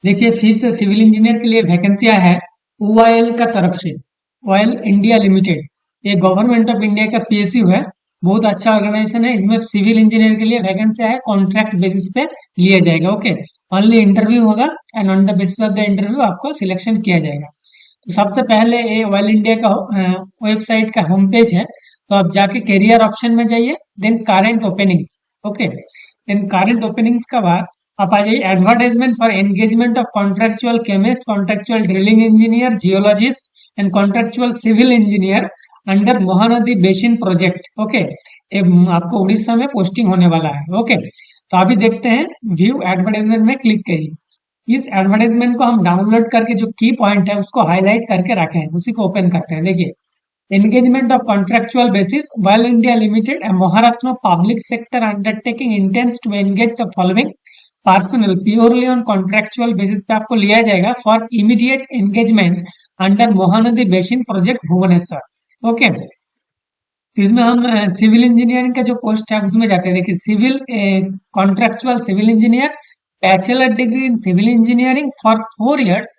देखिए फिर से सिविल इंजीनियर के लिए वैकेंसियां है ओआईएल का तरफ से। ऑयल इंडिया लिमिटेड, ये गवर्नमेंट ऑफ इंडिया का पीएसयू है। बहुत अच्छा ऑर्गेनाइजेशन है। इसमें सिविल इंजीनियर के लिए वैकेंसियां है, कॉन्ट्रैक्ट बेसिस पे लिया जाएगा। ओके, ओनली इंटरव्यू होगा and on the basis of the interview आपको सिलेक्शन किया जाएगा। तो सबसे पहले ये ऑयल इंडिया का वेबसाइट का होम पेज है, तो आप जाके करियर ऑप्शन में जाइए, then current openings. Okay, then current openings का बाद आप आ जाइए advertisement for engagement of contractual chemist, contractual drilling engineer, geologist and contractual civil engineer under Mahanadi basin project. Okay, ये आपको उड़ीसा में पोस्टिंग होने वाला है। ओके, तो अभी देखते हैं, व्यू एडवर्टाइजमेंट में क्लिक करिए। इस एडवर्टाइजमेंट को हम डाउनलोड करके जो की पॉइंट है उसको हाईलाइट करके रखे हैं, उसी को ओपन करते हैं। देखिए, engagement of contractual basis, While India Limited, a Maharatna public sector undertaking, intends to engage the following personnel purely on contractual basis पे आपको लिया जाएगा for immediate engagement under Mahanadi Basin Project Bhubaneswar. Okay, तो इसमें हम सिविल इंजीनियरिंग का जो post है उसमें जाते हैं। देखिए, civil contractual civil engineer, bachelor degree in civil engineering for 4 years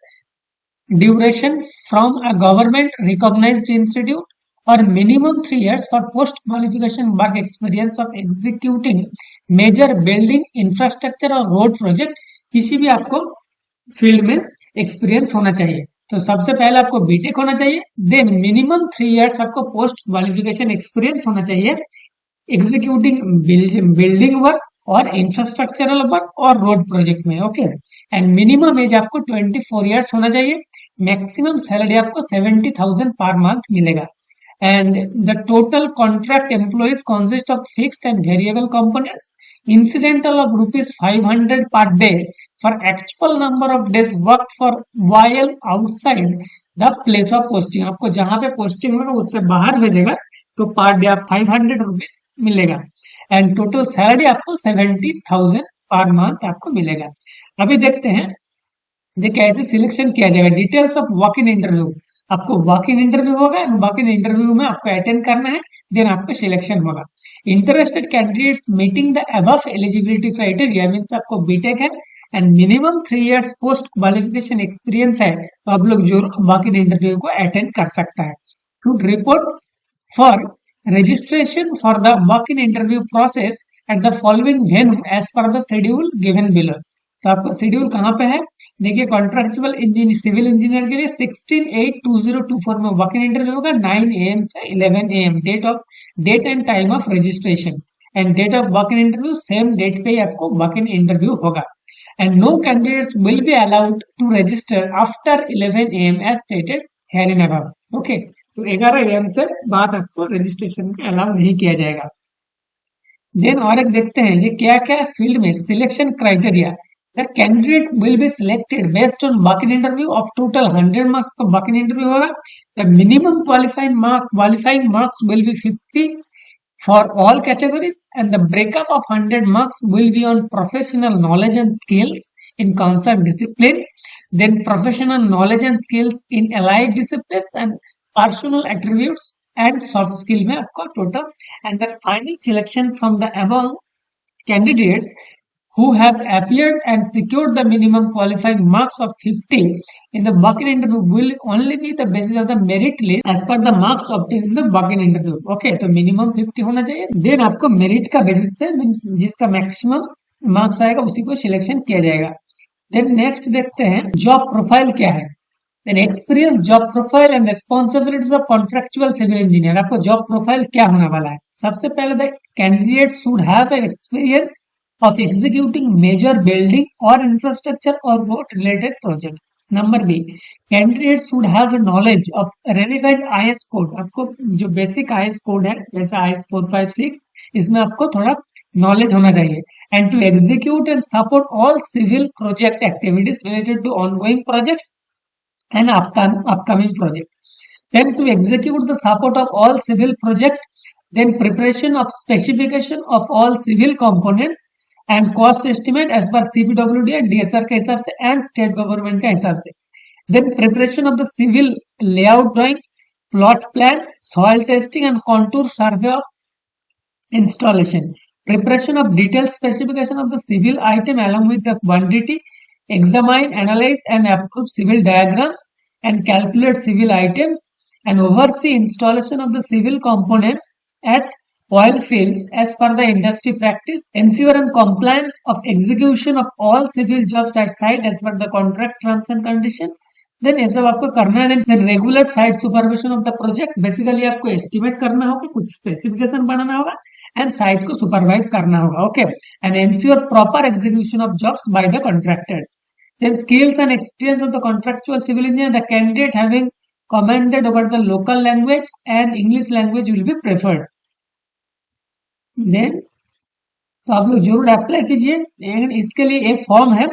duration from a government recognized institute or minimum 3 years for post qualification work experience of executing major building infrastructure और road project। किसी भी आपको field में experience होना चाहिए। तो सबसे पहले आपको बीटेक होना चाहिए, देन मिनिमम 3 years आपको पोस्ट क्वालिफिकेशन एक्सपीरियंस होना चाहिए एग्जीक्यूटिंग बिल्डिंग वर्क और इंफ्रास्ट्रक्चरल वर्क और रोड प्रोजेक्ट में। ओके, एंड मिनिमम एज आपको 24 years होना चाहिए। मैक्सिमम सैलरी आपको 70,000 पर मंथ मिलेगा। And the total contract employees consist of fixed and variable components, incidental of rupees 500 per day for actual number of days worked for while outside the place of posting. आपको जहां पे posting होगा उससे बाहर भेजेगा तो per day आप 500 rupees मिलेगा। एंड टोटल सैलरी आपको 70,000 पर मंथ आपको मिलेगा। अभी देखते हैं ये कैसे सिलेक्शन किया जाएगा। Details of walk in interview, आपको वॉक इन इंटरव्यू होगा, वॉक इन इंटरव्यू में आपको अटेंड करना है, देन आपको सिलेक्शन होगा। Interested candidates meeting the above eligibility criteria means आपको बीटेक है and minimum 3 years post qualification experience है, तो आप लोग जो वॉक इन इंटरव्यू को अटेंड कर सकता है। To report for registration for the walk-in interview process at the following venue as per the schedule given below। तो आपका शेड्यूल कहाँ पे है? देखिए, कॉन्ट्रेक्चुअल इंजीनियर सिविल इंजीनियर के लिए 16/8/2024 में वॉक इन इंटरव्यू होगा 9 AM से 11 AM। Date and time of registration and date of walk in interview same date पे ही आपको वॉक इन इंटरव्यू होगा। And no candidates will be allowed to register after 11 AM as stated here in above. Okay, तो 11 AM से बाद आपको registration के allow नहीं किया जाएगा। देन और एक देखते हैं ये क्या क्या फील्ड में selection criteria. The candidate will be selected based on walk in interview of total 100 marks का वॉक इन इंटरव्यू होगा। The minimum qualifying marks will be 50 for all categories and the breakup of 100 marks will be on professional knowledge and skills in concert discipline, then professional knowledge and skills in allied disciplines and personal attributes and soft skill में आपका total, and the final selection from the above candidates who have appeared and secured the minimum qualifying marks of 50 in the walk-in interview will only be the basis of the merit list as per the marks obtained in the walk-in interview। okay, तो minimum 50 होना चाहिए, then आपको merit का basis पे जिसका maximum marks आएगा उसी को सिलेक्शन किया जाएगा। देन नेक्स्ट देखते हैं जॉब प्रोफाइल क्या है। Then experience, job profile and responsibilities of contractual civil engineer. आपको जॉब प्रोफाइल क्या होने वाला है? सबसे पहले candidate should have an experience of executing major building or infrastructure or road related projects। Number B, candidate should have knowledge of relevant IS code। आपको जो basic IS code है जैसे IS 456 इसमें आपको थोड़ा नॉलेज होना चाहिए। And to execute and support all civil project activities related to ongoing projects and upcoming project, then to execute the support of all civil project, then preparation of specification of all civil components and cost estimate as per CPWD and DSR के हिसाब से and state government के हिसाब से, then preparation of the civil layout drawing, plot plan, soil testing and contour survey of installation, preparation of detailed specification of the civil item along with the quantity examine, analyze and approve civil diagrams and calculate civil items and oversee installation of the civil components at oil fields as per the industry practice, ensure and compliance of execution of all civil jobs at site as per the contract terms and condition. Then ये सब आपको करना है. Then regular site supervision of the project. Basically आपको estimate करना होगा, कुछ specification बनाना होगा एंड साइट को सुपरवाइज करना होगा. Okay, and ensure proper execution of jobs by the contractors. Then skills and experience of the contractual civil engineer, the candidate having commanded over the local language and English language will be preferred. Then तो आप लोग जरूर apply कीजिए. And इसके लिए एक form है,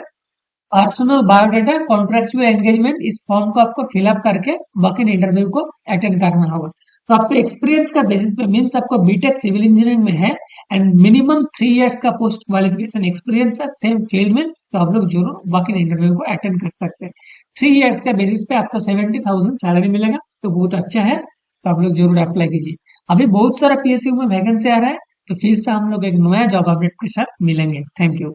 personal biodata contractual engagement. इस फॉर्म को आपको फिलअप करके वॉक इन इंटरव्यू को अटेंड करना होगा. तो आपको एक्सपीरियंस का बेसिस पे मीन्स आपको बीटेक सिविल इंजीनियरिंग में है एंड मिनिमम 3 इयर्स का पोस्ट क्वालिफिकेशन एक्सपीरियंस है सेम फील्ड में, तो आप लोग जरूर वॉक इन इंटरव्यू को अटेंड कर सकते हैं. 3 इयर्स का बेसिस पे आपको 70,000 सैलरी मिलेगा, तो बहुत अच्छा है. तो आप लोग जरूर अप्लाई कीजिए. अभी बहुत सारा पीएसयू में वैकेंसी आ रहा है, तो फिर से हम लोग एक नया जॉब अपडेट के साथ मिलेंगे. Thank you.